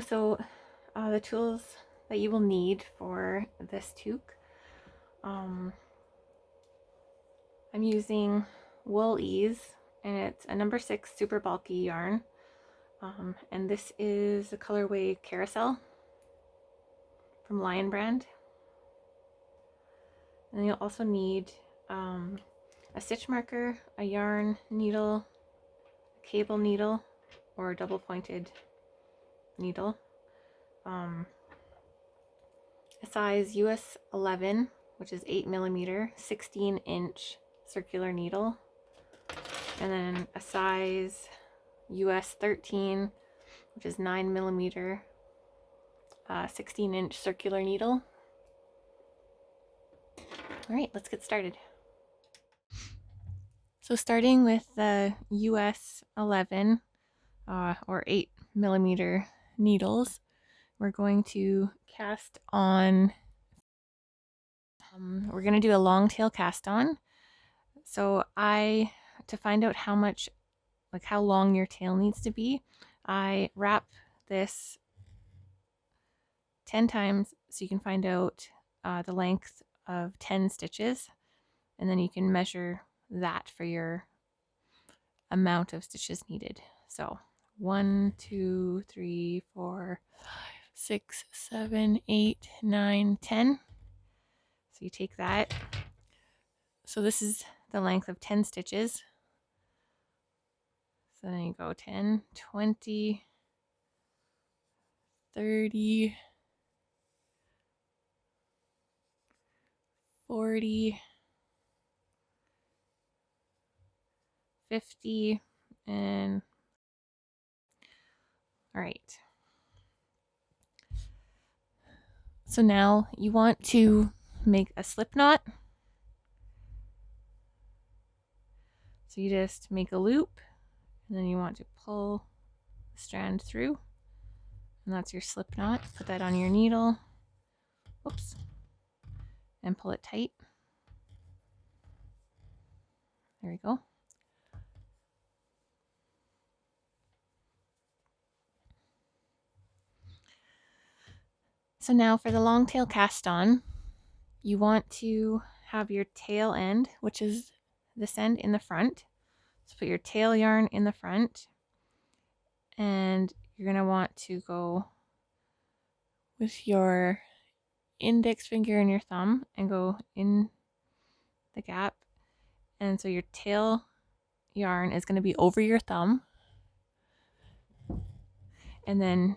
The tools that you will need for this toque. I'm using Wool Ease, and it's a number 6 super bulky yarn. And this is the colorway Carousel from Lion Brand. And you'll also need a stitch marker, a yarn needle, a cable needle, or a double pointed needle, a size US 11, which is 8mm, 16-inch circular needle, and then a size US 13, which is 9mm, 16-inch circular needle. All right, let's get started. So starting with the US 11 or 8mm needles, we're going to cast on, we're going to do a long tail cast on. So to find out how much, like how long your tail needs to be, I wrap this 10 times so you can find out the length of 10 stitches, and then you can measure that for your amount of stitches needed. So 1, 2, 3, 4, 5, 6, 7, 8, 9, 10. So you take that. So this is the length of 10 stitches. So then you go 10, 20, 30, 40, 50, and all right. So now you want to make a slip knot. So you just make a loop, and then you want to pull the strand through, and that's your slip knot. Put that on your needle. Oops. And pull it tight. There we go. So now for the long tail cast on, you want to have your tail end, which is this end, in the front. So put your tail yarn in the front, and you're going to want to go with your index finger and your thumb and go in the gap. And so your tail yarn is going to be over your thumb, and then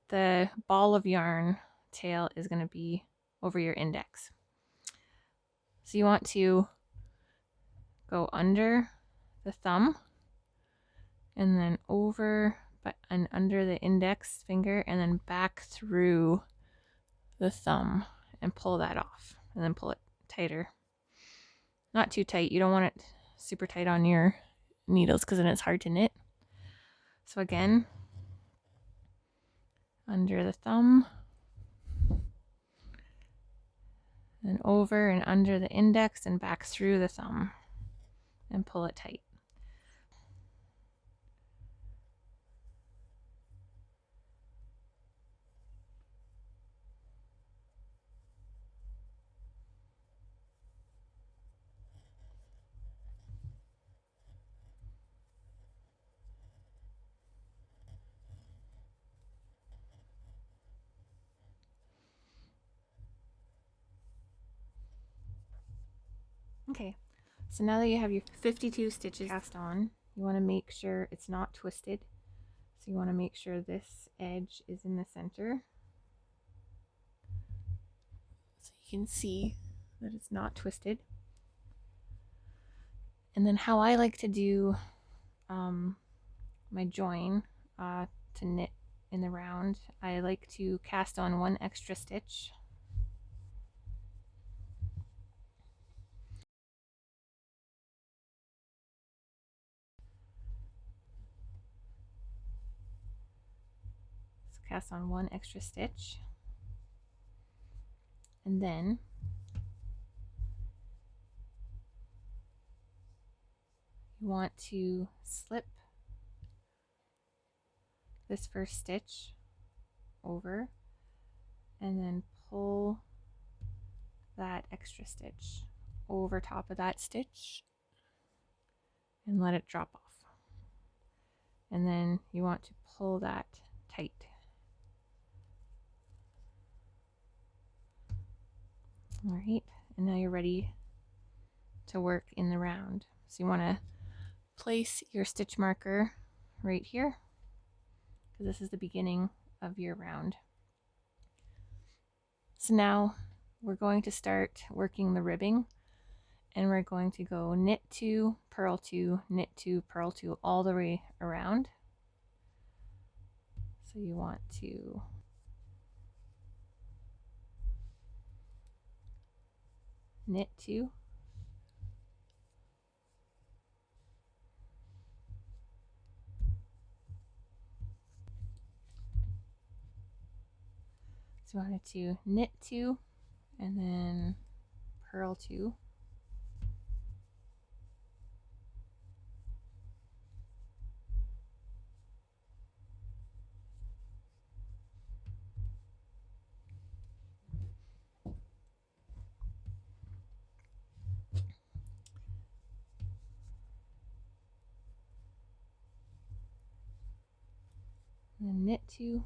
the ball of yarn tail is going to be over your index. So you want to go under the thumb and then over and under the index finger, and then back through the thumb and pull that off, and then pull it tighter. Not too tight. You don't want it super tight on your needles because then it's hard to knit. So again, under the thumb, then over and under the index and back through the thumb and pull it tight. Okay, so now that you have your 52 stitches cast on, you want to make sure it's not twisted. So you want to make sure this edge is in the center. So you can see that it's not twisted. And then how I like to do my join to knit in the round, I like to cast on one extra stitch. So cast on one extra stitch, and then you want to slip this first stitch over and then pull that extra stitch over top of that stitch and let it drop off. And then you want to pull that tight. All right, and now you're ready to work in the round. So you want to place your stitch marker right here, because this is the beginning of your round. So now we're going to start working the ribbing, and we're going to go knit 2, purl 2, knit 2, purl 2 all the way around. So you want to knit 2, so you wanted to knit 2 and then purl 2, and then knit 2,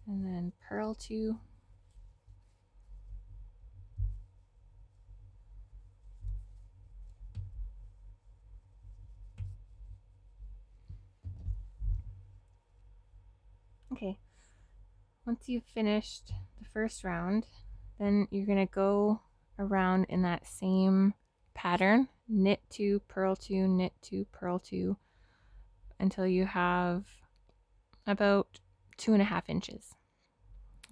and then purl 2, okay. Once you've finished the first round, then you're going to go around in that same pattern, knit 2, purl 2, knit 2, purl 2, until you have about 2.5 inches.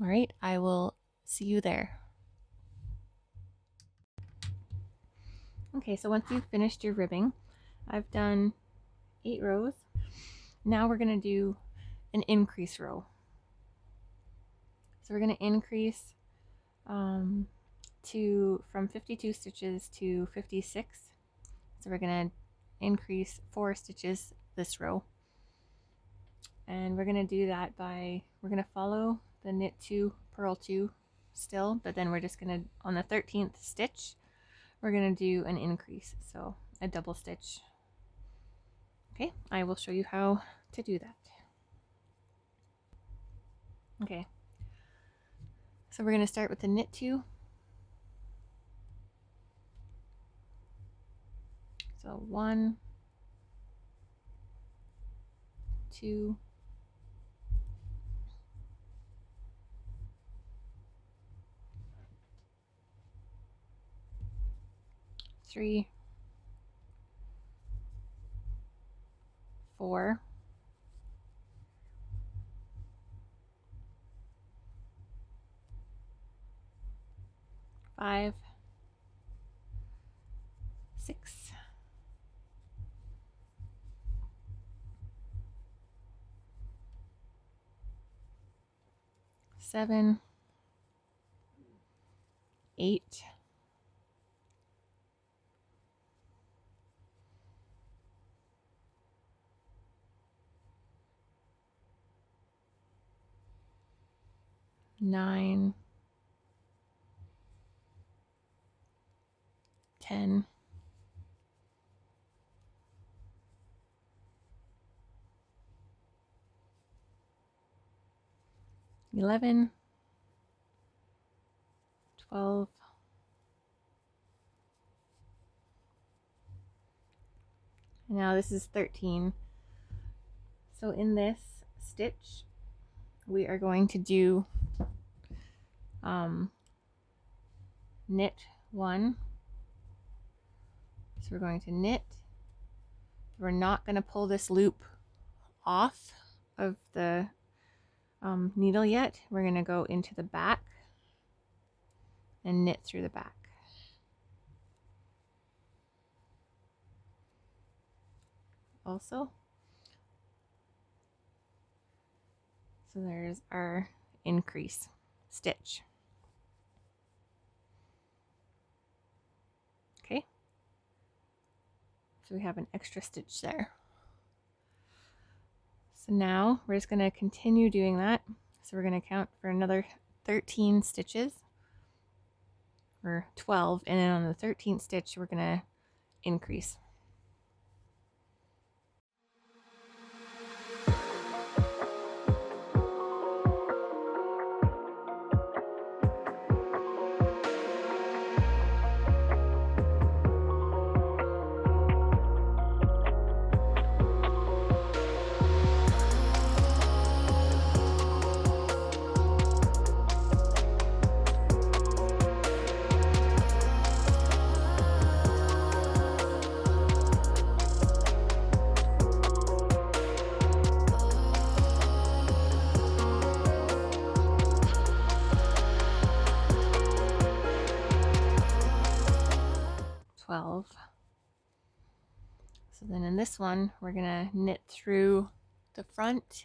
All right, I will see you there. Okay, so once you've finished your ribbing, I've done 8 rows. Now we're going to do an increase row. So we're going to increase from 52 stitches to 56. So we're going to increase 4 stitches this row. And we're going to do that by, we're going to follow the knit 2, purl 2 still, but then we're just going to, on the 13th stitch, we're going to do an increase, so a double stitch. Okay, I will show you how to do that. Okay, so we're going to start with the knit 2. So 1, 2, 3, 4, 5, 6, 7, 8, 9, 10, 11, 12, 13. Now this is 13. So in this stitch, we are going to do knit 1. So we're going to knit. We're not going to pull this loop off of the needle yet. We're going to go into the back and knit through the back. Also, So there's our increase stitch. Okay, so we have an extra stitch there. So now we're just going to continue doing that. So we're going to count for another 13 stitches, or 12, and then on the 13th stitch we're going to increase. So then in this one, we're gonna knit through the front,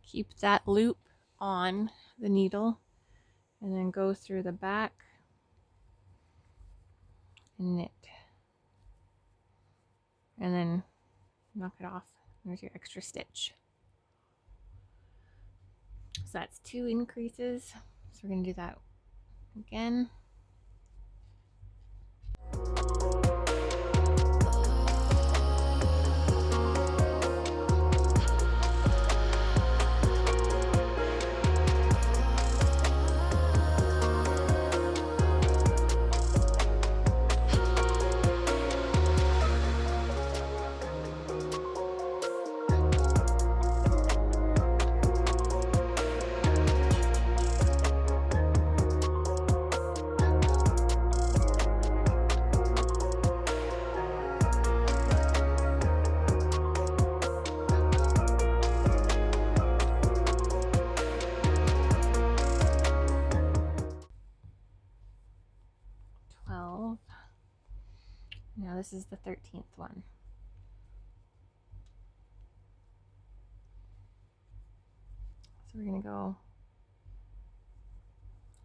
keep that loop on the needle, and then go through the back and knit. And then knock it off. There's your extra stitch. So that's 2 increases. So we're gonna do that again. Now this is the 13th one. So we're going to go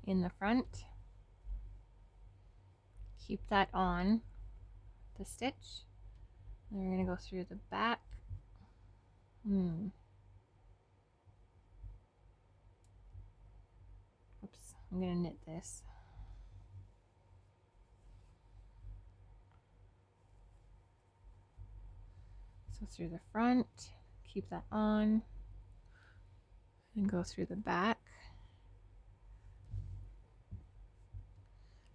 in the front, keep that on the stitch, and we're going to go through the back. Oops, I'm going to knit this. So through the front, keep that on, and go through the back.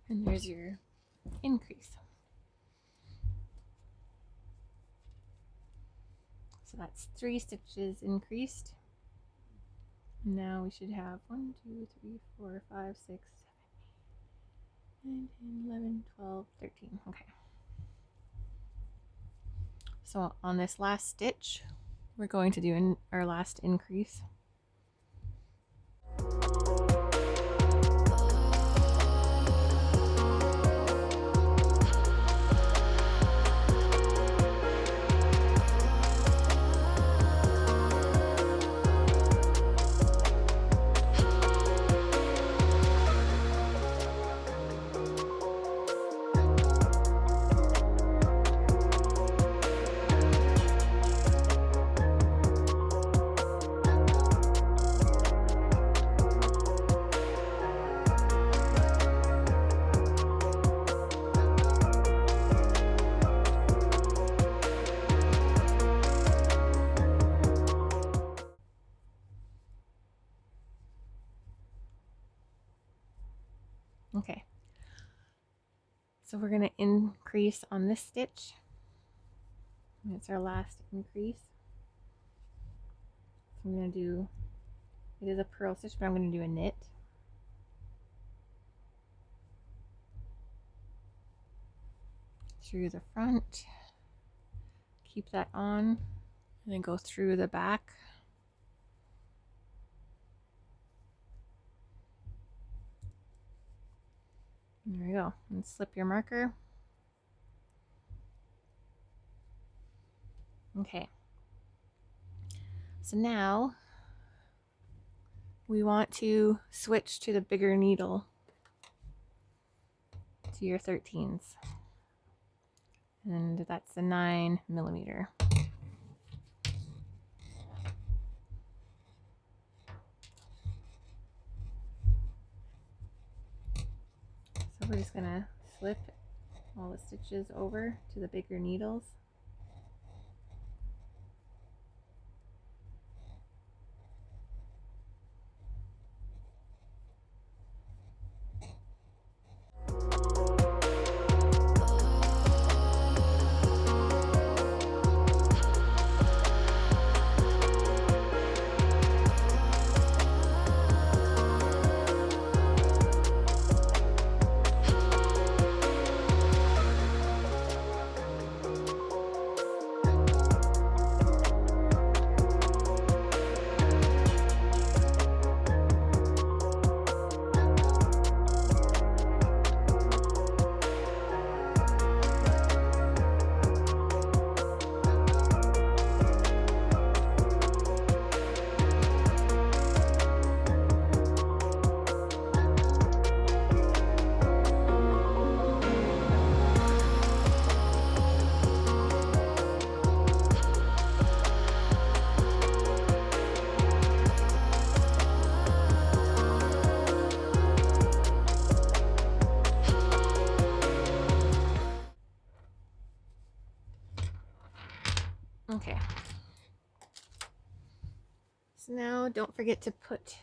And there's your increase. So that's 3 stitches increased. Now we should have 1, 2, 3, 4, 5, 6, 7, 8, 9, 10, 11, 12, 13. Okay. So on this last stitch, we're going to do our last increase. Okay, so we're going to increase on this stitch. It's our last increase. So I'm going to do, it is a purl stitch, but I'm going to do a knit. Through the front, keep that on, and then go through the back. There you go, and slip your marker. Okay, So now we want to switch to the bigger needle, to your 13s. And that's the 9mm. So we're just gonna slip all the stitches over to the bigger needles. Okay. So now don't forget to put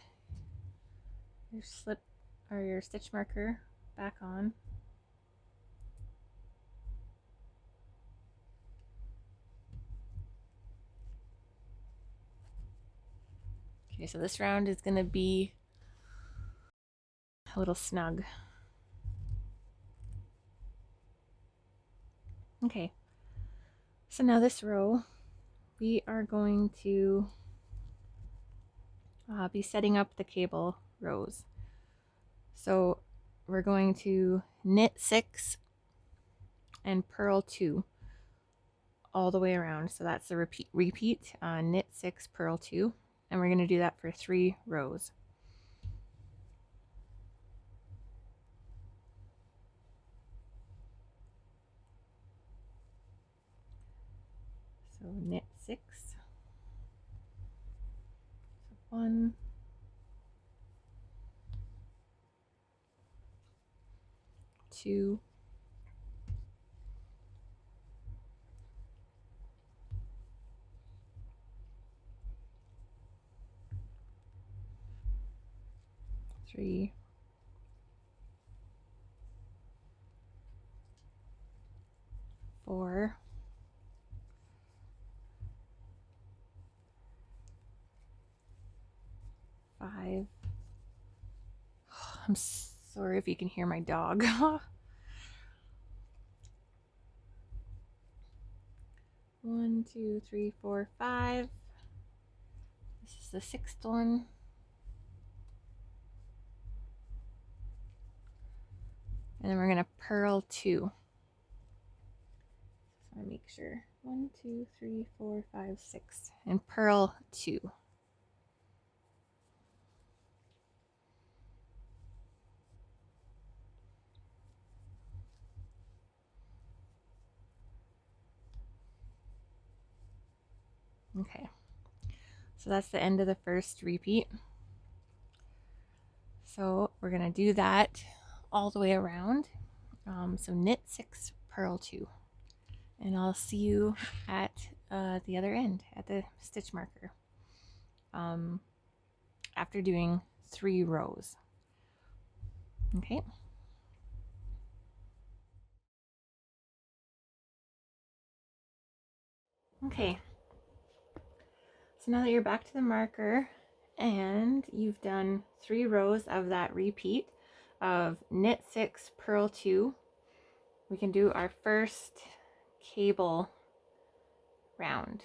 your slip or your stitch marker back on. Okay, so this round is going to be a little snug. Okay, so now this row we are going to be setting up the cable rows. So we're going to knit 6 and purl 2 all the way around. So that's the repeat knit 6, purl 2, and we're going to do that for 3 rows. So knit 6, so 1, 2, 3, 4, 5. I'm sorry if you can hear my dog. 1, 2, 3, 4, 5. This is the 6th one. And then we're going to purl 2. So I make sure 1, 2, 3, 4, 5, 6, and purl 2. Okay, so that's the end of the first repeat. So we're going to do that all the way around. So knit 6, purl 2, and I'll see you at the other end, at the stitch marker, after doing 3 rows. Okay. Okay, so now that you're back to the marker and you've done 3 rows of that repeat of knit 6, purl 2, we can do our first cable round.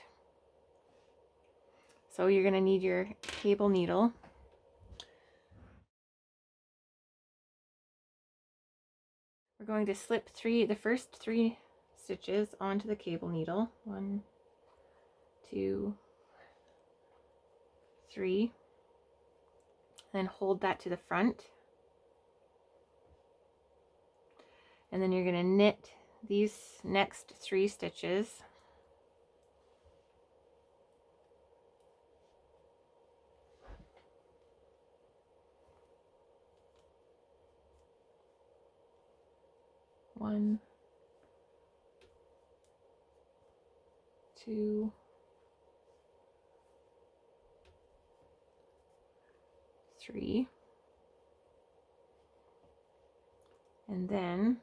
So you're going to need your cable needle. We're going to slip the first 3 stitches onto the cable needle. 1, 2, 3, then hold that to the front, and then you're going to knit these next 3 stitches. One, 2, 3, and then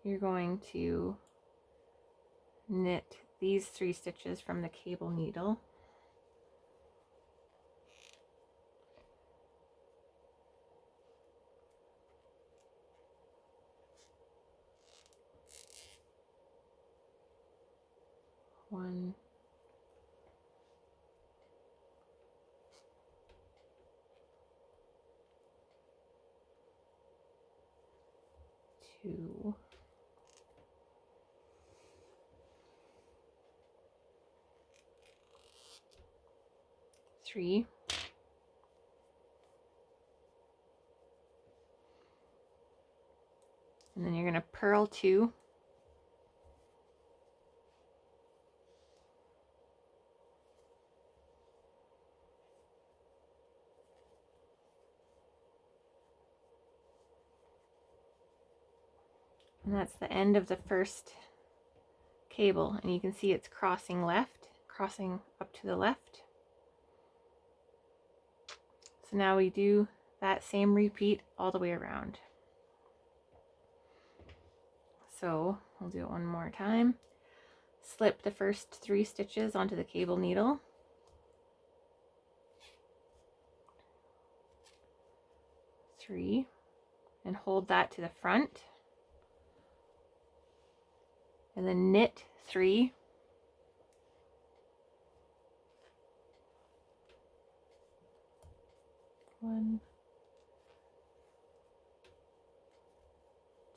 you're going to knit these 3 stitches from the cable needle. One, 2, 3, and then you're going to purl 2, and that's the end of the first cable, and you can see it's crossing up to the left. So now we do that same repeat all the way around. So we'll do it one more time. Slip the first 3 stitches onto the cable needle. Three, and hold that to the front. And then knit 3. One,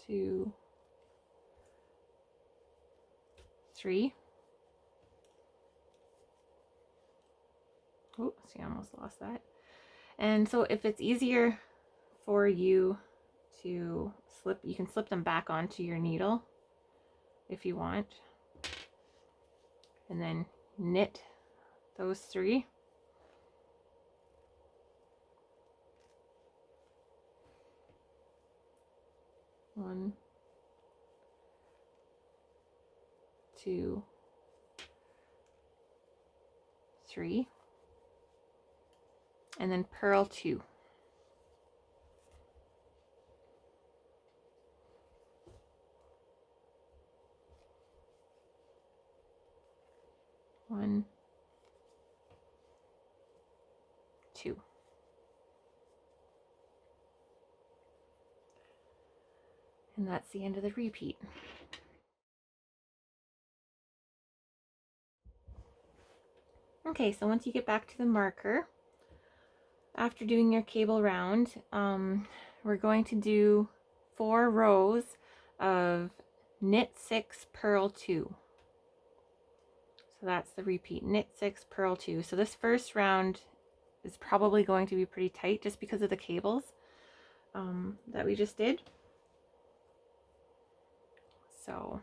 2, 3. Oh, see, I almost lost that. And so if it's easier for you to slip, you can slip them back onto your needle if you want. And then knit those 3. One, 2, 3, and then purl 2. One, 2. And that's the end of the repeat. Okay, so once you get back to the marker, after doing your cable round, we're going to do 4 rows of knit 6, purl 2. So that's the repeat, knit 6, purl 2. So this first round is probably going to be pretty tight just because of the cables that we just did. So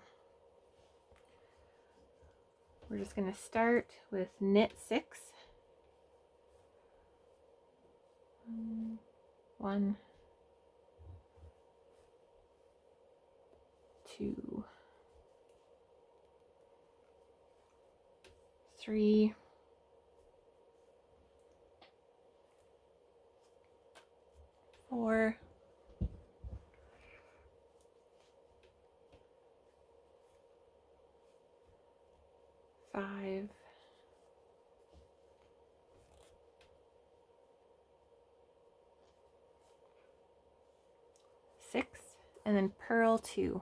we're just going to start with knit 6. 1, 2, 3, 4, 5, 6, and then purl 2.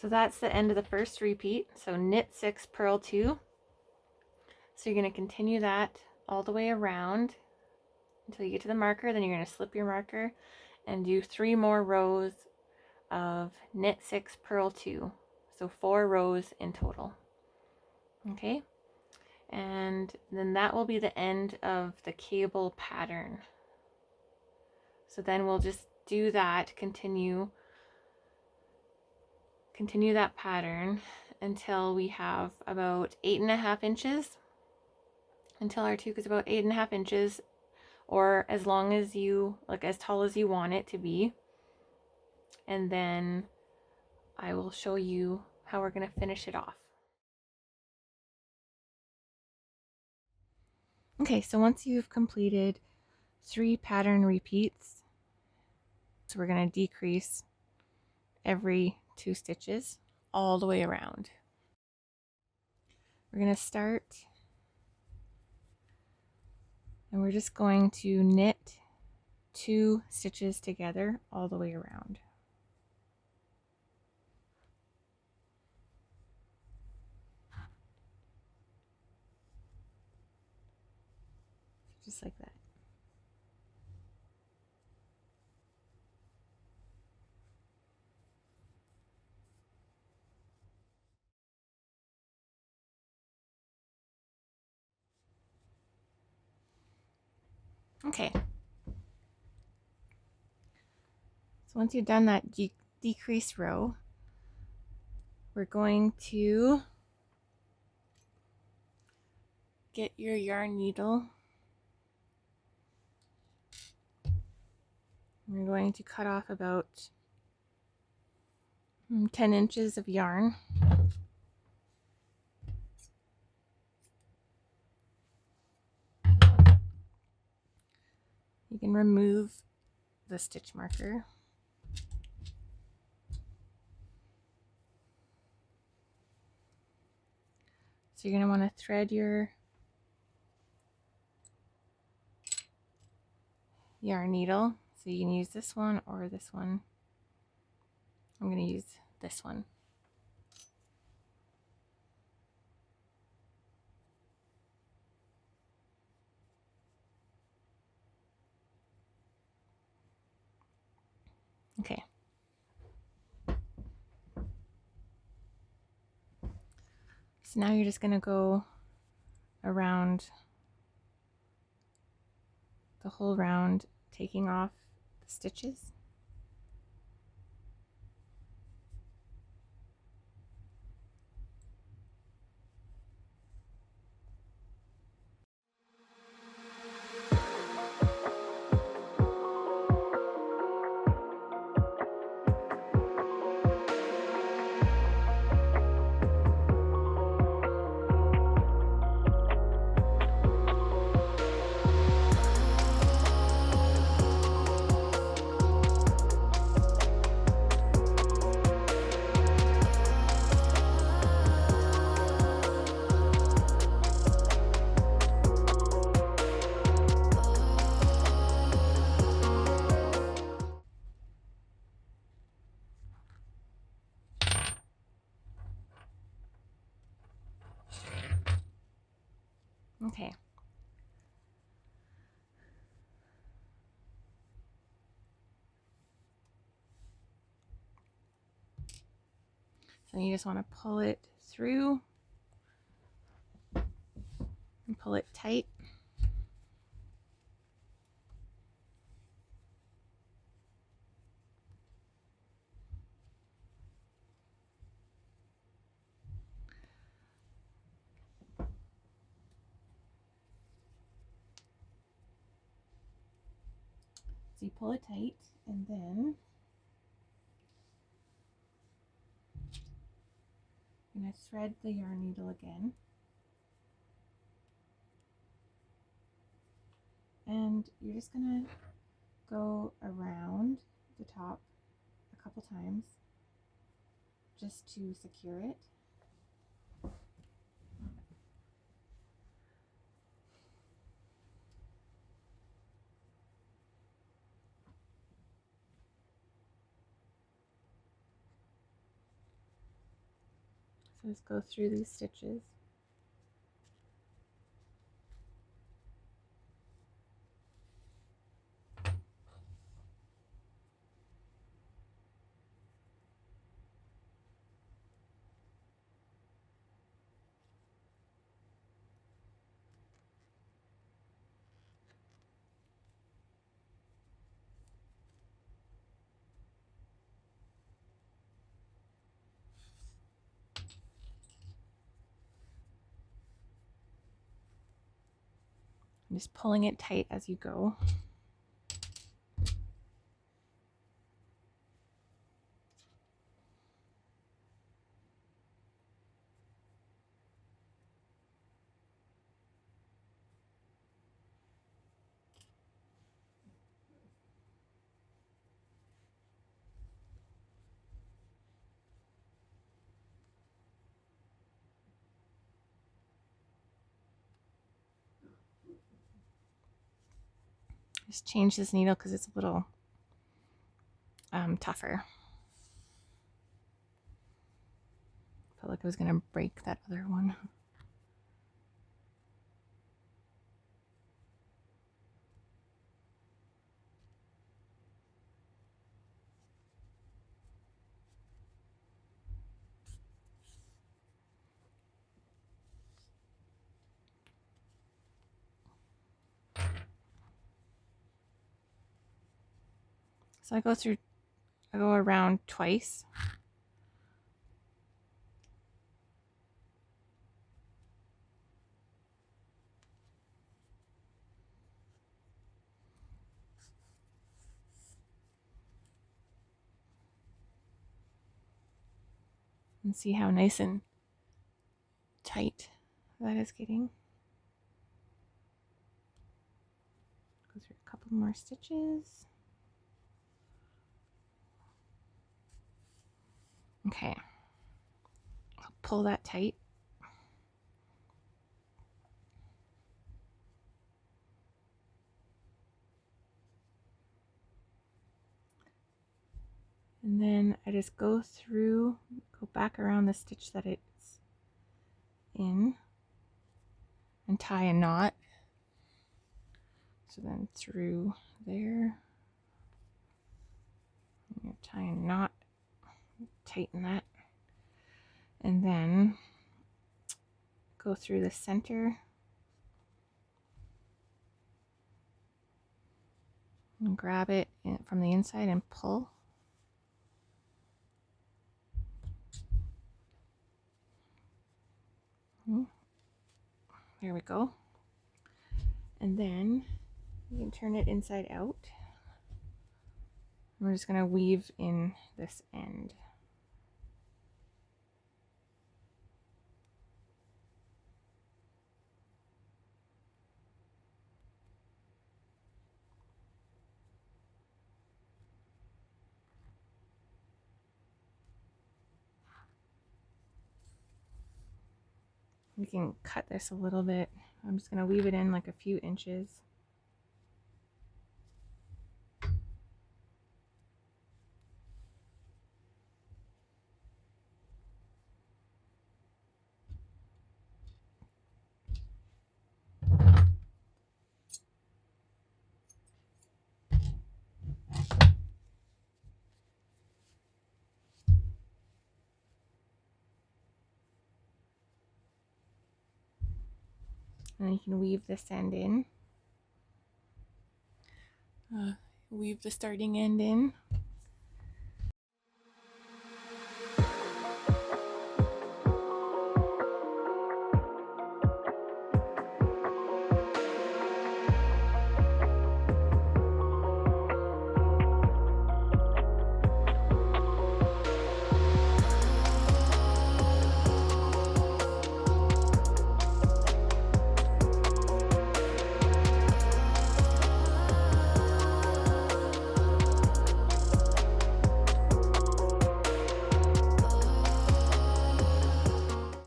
So that's the end of the first repeat. So knit 6, purl 2. So you're going to continue that all the way around, until you get to the marker. Then you're going to slip your marker and do 3 more rows of knit 6, purl 2. So 4 rows in total. Okay, and then that will be the end of the cable pattern. So then we'll just do that, continue that pattern until we have about 8.5 inches, until our toque is about 8.5 inches, or as long as you, like as tall as you want it to be. And then I will show you how we're going to finish it off. Okay, so once you've completed 3 pattern repeats, so we're going to decrease every 2 stitches all the way around. We're going to start, and we're just going to knit 2 stitches together all the way around. Just like that. Okay. So once you've done that decrease row, we're going to get your yarn needle. We're going to cut off about 10 inches of yarn. You can remove the stitch marker. So you're going to want to thread your yarn needle. So you can use this one or this one. I'm going to use this one. Okay. So now you're just going to go around the whole round, taking off the stitches. Okay. So you just want to pull it through and pull it tight. So you pull it tight, and then you're going to thread the yarn needle again. And you're just going to go around the top a couple times just to secure it. So just go through these stitches. just pulling it tight as you go. Just change this needle because it's a little tougher. Felt like I was gonna break that other one. So I go around twice. And see how nice and tight that is getting. Go through a couple more stitches. Okay, I'll pull that tight. And then I just go back around the stitch that it's in and tie a knot. So then through there, you tie a knot, tighten that, and then go through the center and grab it from the inside and pull. There we go. And then you can turn it inside out. We're just going to weave in this end. We can cut this a little bit. I'm just going to weave it in like a few inches. And then you can weave this end in. Weave the starting end in.